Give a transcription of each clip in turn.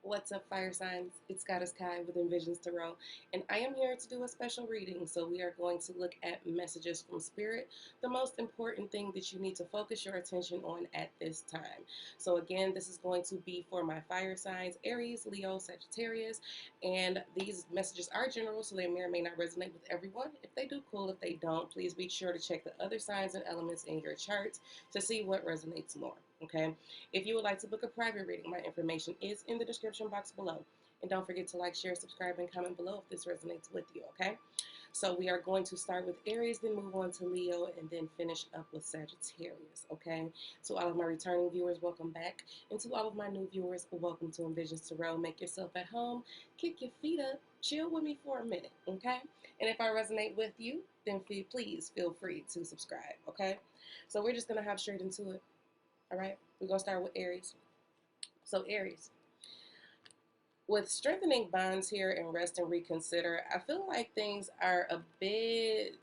What's up, fire signs? It's Goddess Kai with Envisions Tarot, and I am here to do a special reading. So, we are going to look at messages from Spirit, the most important thing that you need to focus your attention on at this time. So, again, this is going to be for my fire signs Aries, Leo, Sagittarius, and these messages are general, so they may or may not resonate with everyone. If they do, cool. If they don't, please be sure to check the other signs and elements in your charts to see what resonates more. Okay. If you would like to book a private reading, my information is in the description box below. And don't forget to like, share, subscribe, and comment below if this resonates with you, okay? So we are going to start with Aries, then move on to Leo, and then finish up with Sagittarius, okay? To all of my returning viewers, welcome back. And to all of my new viewers, welcome to Envisions Tarot. Make yourself at home, kick your feet up, chill with me for a minute, okay? And if I resonate with you, then please feel free to subscribe, okay? So we're just going to hop straight into it. All right, we're going to start with Aries. So, Aries, with strengthening bonds here and rest and reconsider, I feel like things are a bit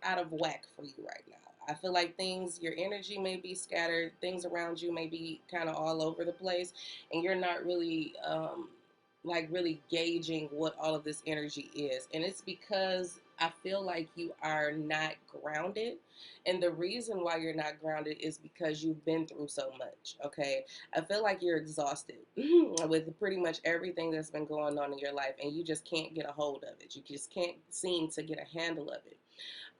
out of whack for you right now. I feel like your energy may be scattered, things around you may be kind of all over the place, and you're not really, really gauging what all of this energy is. And it's because I feel like you are not grounded. And the reason why you're not grounded is because you've been through so much, okay? I feel like you're exhausted with pretty much everything that's been going on in your life, and you just can't get a hold of it. You just can't seem to get a handle of it.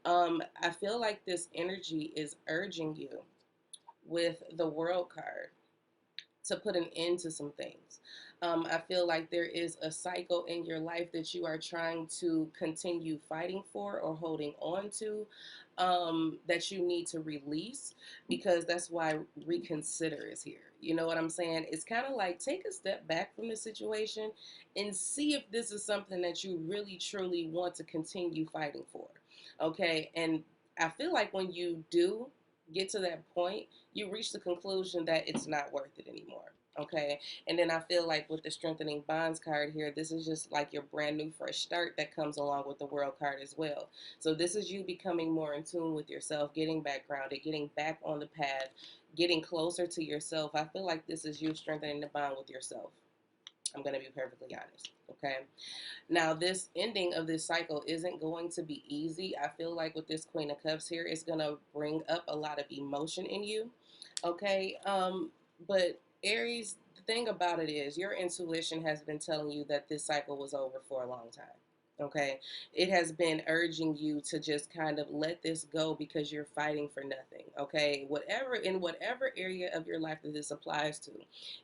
I feel like this energy is urging you with the World card to put an end to some things. I feel like there is a cycle in your life that you are trying to continue fighting for or holding on to, that you need to release, because that's why reconsider is here. You know what I'm saying? It's kind of like take a step back from the situation and see if this is something that you really truly want to continue fighting for. Okay. And I feel like when you do get to that point, you reach the conclusion that it's not worth it anymore. Okay. And then I feel like with the strengthening bonds card here, this is just like your brand new fresh start that comes along with the world card as well. So this is you becoming more in tune with yourself, getting back grounded, getting back on the path, getting closer to yourself. I feel like this is you strengthening the bond with yourself. I'm going to be perfectly honest. Okay. Now, this ending of this cycle isn't going to be easy. I feel like with this Queen of Cups here, it's going to bring up a lot of emotion in you. Okay. But Aries, the thing about it is your intuition has been telling you that this cycle was over for a long time. Okay. It has been urging you to just kind of let this go because you're fighting for nothing. Okay. In whatever area of your life that this applies to,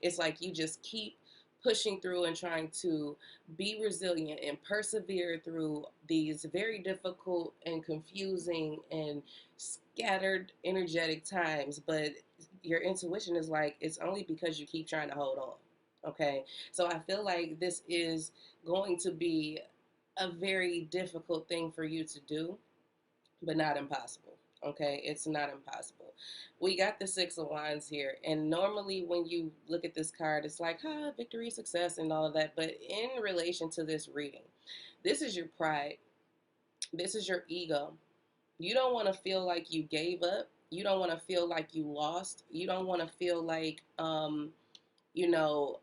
it's like you just keep pushing through and trying to be resilient and persevere through these very difficult and confusing and scattered energetic times. But your intuition is like, it's only because you keep trying to hold on. Okay. So I feel like this is going to be a very difficult thing for you to do, but not impossible. Okay, it's not impossible. We got the Six of Wands here, and normally when you look at this card, it's like, victory, success, and all of that. But in relation to this reading, this is your pride, this is your ego. You don't want to feel like you gave up. You don't want to feel like you lost. You don't want to feel like, you know,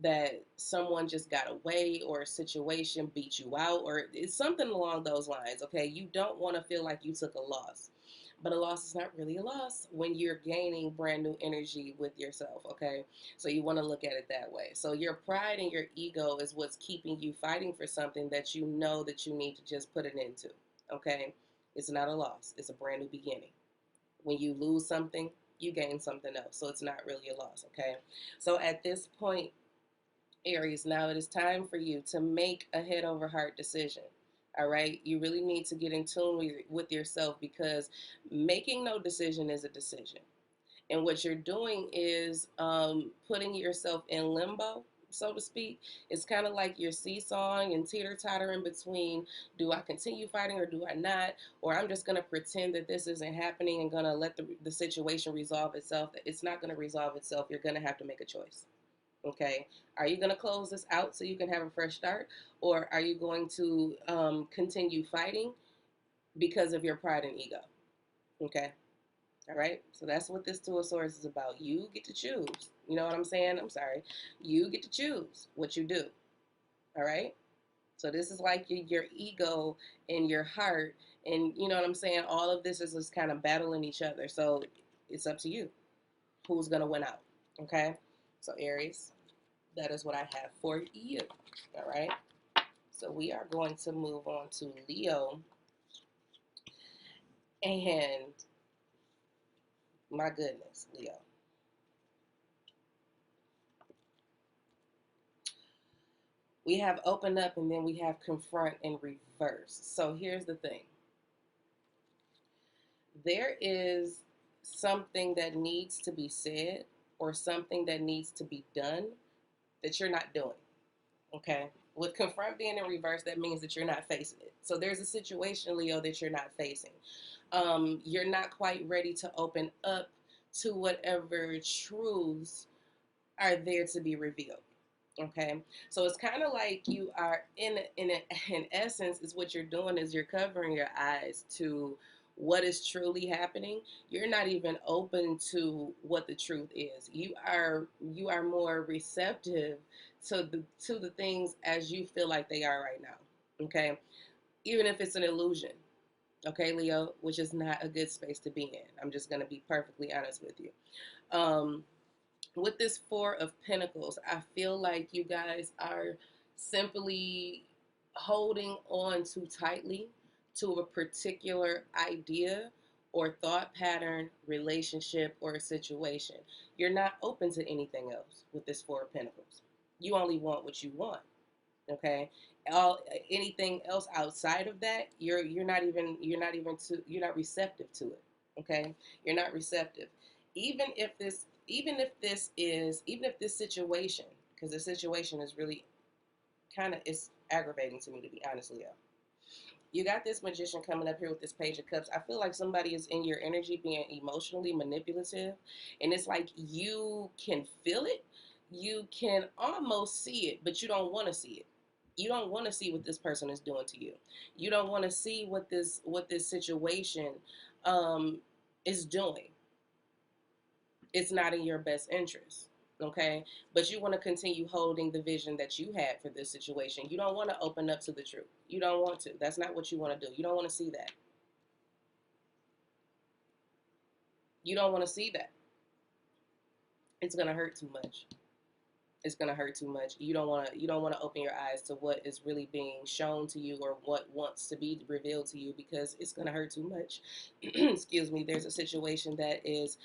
that someone just got away or a situation beat you out or it's something along those lines. Okay, you don't want to feel like you took a loss, but a loss is not really a loss when you're gaining brand new energy with yourself. Okay, so you want to look at it that way. So your pride and your ego is what's keeping you fighting for something that you know that you need to just put an end to. Okay, it's not a loss, it's a brand new beginning. When you lose something, you gain something else, so it's not really a loss. Okay, so at this point, Aries, now it is time for you to make a head over heart decision. All right. You really need to get in tune with yourself, because making no decision is a decision. And what you're doing is putting yourself in limbo, so to speak. It's kind of like you're seesawing and teeter-tottering between, do I continue fighting or do I not? Or I'm just going to pretend that this isn't happening and going to let the situation resolve itself. It's not going to resolve itself. You're going to have to make a choice. Okay, are you going to close this out so you can have a fresh start, or are you going to continue fighting because of your pride and ego? Okay, All right. So that's what this Two of Swords is about. You get to choose. You know what I'm saying? I'm sorry. You get to choose what you do. All right. So this is like your ego and your heart, and you know what I'm saying. All of this is just kind of battling each other. So it's up to you who's gonna win out. Okay. So Aries, that is what I have for you. All right. So we are going to move on to Leo, and my goodness, Leo. We have open up and then we have confront and reverse. So here's the thing. There is something that needs to be said or something that needs to be done that you're not doing. Okay? With confront being in reverse, that means that you're not facing it. So there's a situation, Leo, that you're not facing. You're not quite ready to open up to whatever truths are there to be revealed. Okay, so it's kind of like you are in essence is what you're doing is you're covering your eyes to what is truly happening. You're not even open to what the truth is. You are more receptive to the things as you feel like they are right now. Okay, even if it's an illusion. Okay, Leo, which is not a good space to be in. I'm just gonna be perfectly honest with you. Um, with this Four of Pentacles, I feel like you guys are simply holding on too tightly to a particular idea or thought pattern, relationship, or a situation. You're not open to anything else with this Four of Pentacles. You only want what you want. Okay, all anything else outside of that, you're not receptive to it. Okay, you're not receptive. Even if this situation, because the situation is really kind of it's aggravating to me, to be honest, Leo. You got this Magician coming up here with this Page of Cups. I feel like somebody is in your energy being emotionally manipulative, and it's like you can feel it, you can almost see it, but you don't want to see it. You don't want to see what this person is doing to you. You don't want to see what this situation um, is doing. It's not in your best interest. Okay, but you want to continue holding the vision that you had for this situation. You don't want to open up to the truth. You don't want to. That's not what you want to do. You don't want to see that. You don't want to see that. It's gonna hurt too much. It's gonna hurt too much. You don't want to open your eyes to what is really being shown to you or what wants to be revealed to you because it's gonna hurt too much. Excuse me. There's a situation that is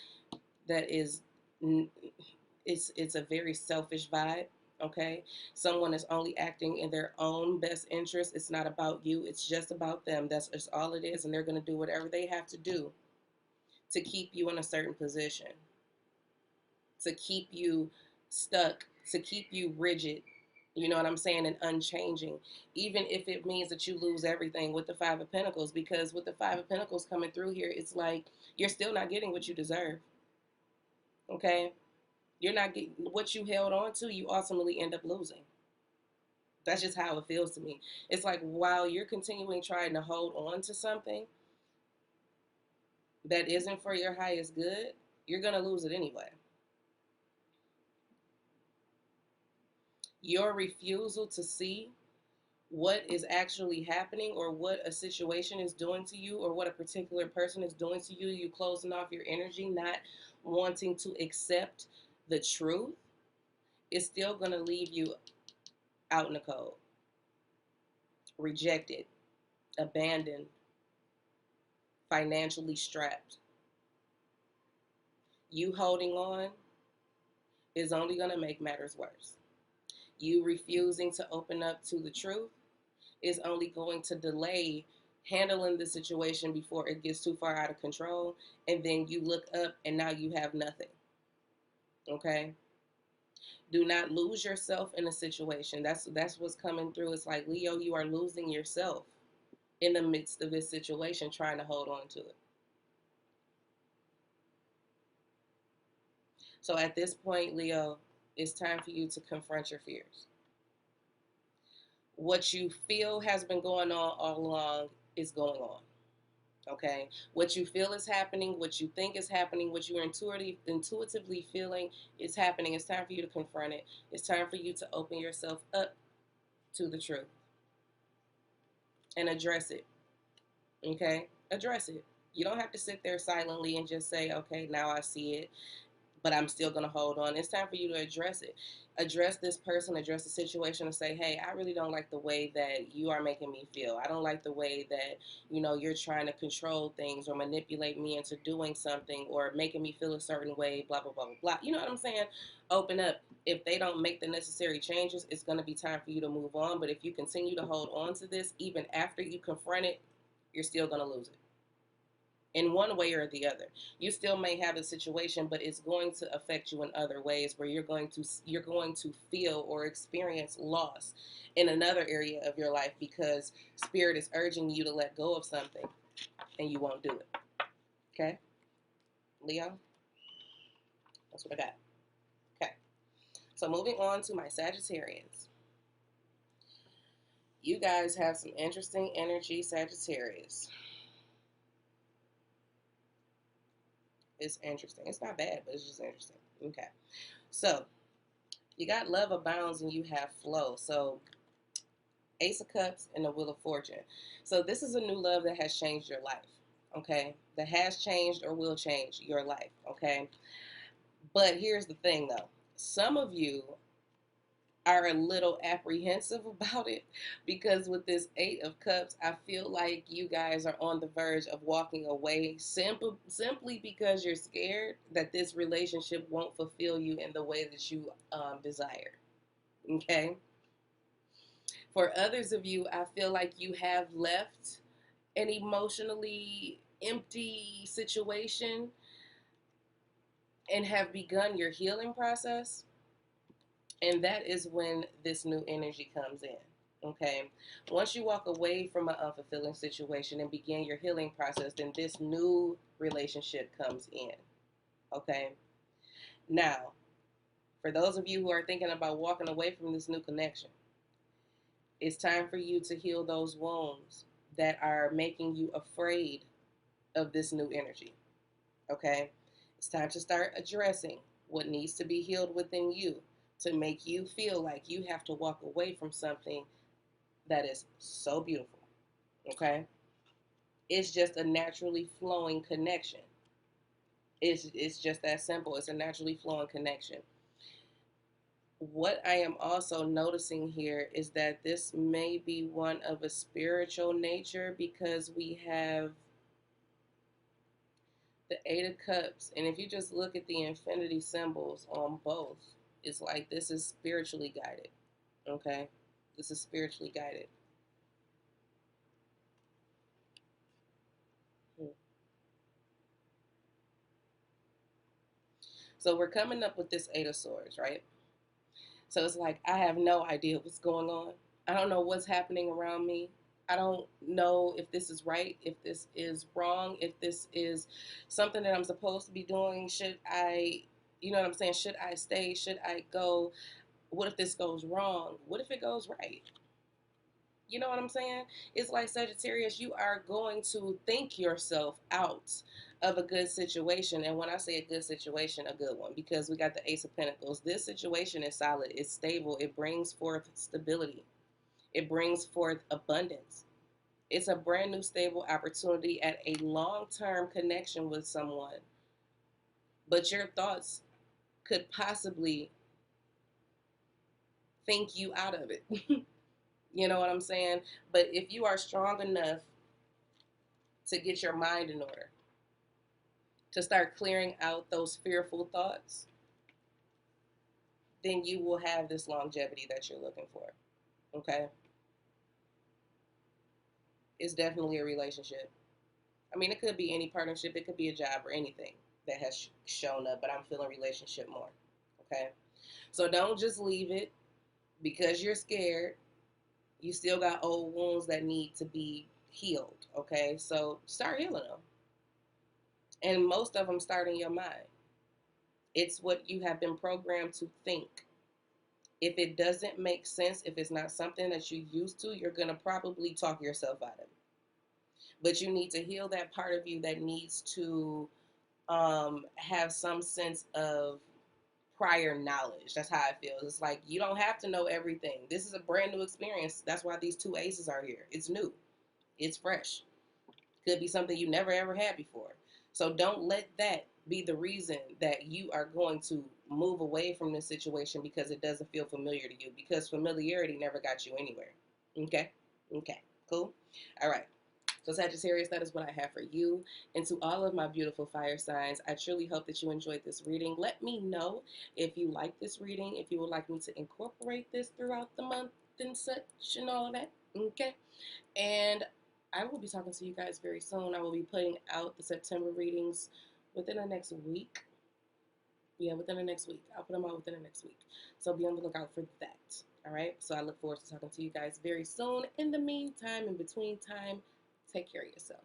it's a very selfish vibe. Okay, someone is only acting in their own best interest. It's not about you, it's just about them. That's just all it is, and they're going to do whatever they have to do to keep you in a certain position, to keep you stuck, to keep you rigid, you know what I'm saying, and unchanging, even if it means that you lose everything with the Five of Pentacles. Because with the Five of Pentacles coming through here, it's like you're still not getting what you deserve. Okay, you're not getting what you held on to, you ultimately end up losing. That's just how it feels to me. It's like while you're continuing trying to hold on to something that isn't for your highest good, you're going to lose it anyway. Your refusal to see what is actually happening or what a situation is doing to you or what a particular person is doing to you, you closing off your energy, not wanting to accept the truth, is still going to leave you out in the cold, rejected, abandoned, financially strapped. You holding on is only going to make matters worse. You refusing to open up to the truth is only going to delay handling the situation before it gets too far out of control. And then you look up and now you have nothing. Okay? Do not lose yourself in a situation. That's what's coming through. It's like, Leo, you are losing yourself in the midst of this situation, trying to hold on to it. So at this point, Leo, it's time for you to confront your fears. What you feel has been going on all along is going on. Okay, what you feel is happening, what you think is happening, what you're intuitively feeling is happening. It's time for you to confront it. It's time for you to open yourself up to the truth and address it. Okay, address it. You don't have to sit there silently and just say, okay, now I see it, but I'm still going to hold on. It's time for you to address it. Address this person, address the situation, and say, hey, I really don't like the way that you are making me feel. I don't like the way that, you're trying to control things or manipulate me into doing something or making me feel a certain way, blah, blah, blah, blah, blah. You know what I'm saying? Open up. If they don't make the necessary changes, it's going to be time for you to move on. But if you continue to hold on to this, even after you confront it, you're still going to lose it in one way or the other. You still may have a situation, but it's going to affect you in other ways where you're going to feel or experience loss in another area of your life because spirit is urging you to let go of something and you won't do it. Okay? Leo, that's what I got. Okay. So moving on to my Sagittarians. You guys have some interesting energy, Sagittarius. It's interesting. It's not bad, but it's just interesting. Okay. So you got love abounds and you have flow. So Ace of Cups and the Wheel of Fortune. So this is a new love that has changed your life. Okay. That has changed or will change your life. Okay. But here's the thing though. Some of you are a little apprehensive about it because with this Eight of Cups, I feel like you guys are on the verge of walking away simply because you're scared that this relationship won't fulfill you in the way that you desire. Okay? For others of you, I feel like you have left an emotionally empty situation and have begun your healing process. And that is when this new energy comes in. Okay. Once you walk away from an unfulfilling situation and begin your healing process, then this new relationship comes in. Okay. Now, for those of you who are thinking about walking away from this new connection, it's time for you to heal those wounds that are making you afraid of this new energy. Okay. It's time to start addressing what needs to be healed within you to make you feel like you have to walk away from something that is so beautiful. Okay? It's just a naturally flowing connection. It's just that simple. It's a naturally flowing connection. What I am also noticing here is that this may be one of a spiritual nature because we have the Eight of Cups. And if you just look at the infinity symbols on both, it's like this is spiritually guided. Okay? This is spiritually guided. So we're coming up with this Eight of Swords, right? So it's like, I have no idea what's going on. I don't know what's happening around me. I don't know if this is right, if this is wrong, if this is something that I'm supposed to be doing. Should I, you know what I'm saying? Should I stay? Should I go? What if this goes wrong? What if it goes right? You know what I'm saying? It's like Sagittarius, you are going to think yourself out of a good situation. And when I say a good situation, a good one, because we got the Ace of Pentacles. This situation is solid, it's stable, it brings forth stability, it brings forth abundance. It's a brand new stable opportunity at a long-term connection with someone. But your thoughts could possibly think you out of it. You know what I'm saying? But if you are strong enough to get your mind in order, to start clearing out those fearful thoughts, then you will have this longevity that you're looking for. Okay? It's definitely a relationship. I mean, it could be any partnership, it could be a job or anything that has shown up, but I'm feeling relationship more. Okay? So don't just leave it because you're scared. You still got old wounds that need to be healed. Okay? So start healing them. And most of them start in your mind. It's what you have been programmed to think. If it doesn't make sense, if it's not something that you're used to, you're going to probably talk yourself out of it. But you need to heal that part of you that needs to have some sense of prior knowledge. That's how it feels. It's like you don't have to know everything. This is a brand new experience. That's why these two aces are here. It's new. It's fresh. Could be something you never ever had before. So don't let that be the reason that you are going to move away from this situation because it doesn't feel familiar to you, because familiarity never got you anywhere. Okay? Okay. Cool? All right. So Sagittarius, that is what I have for you. And to all of my beautiful fire signs, I truly hope that you enjoyed this reading. Let me know if you like this reading, if you would like me to incorporate this throughout the month and such and all of that. Okay? And I will be talking to you guys very soon. I will be putting out the September readings within the next week. Yeah, within the next week. I'll put them out within the next week. So be on the lookout for that. All right? So I look forward to talking to you guys very soon. In the meantime, in between time, take care of yourself.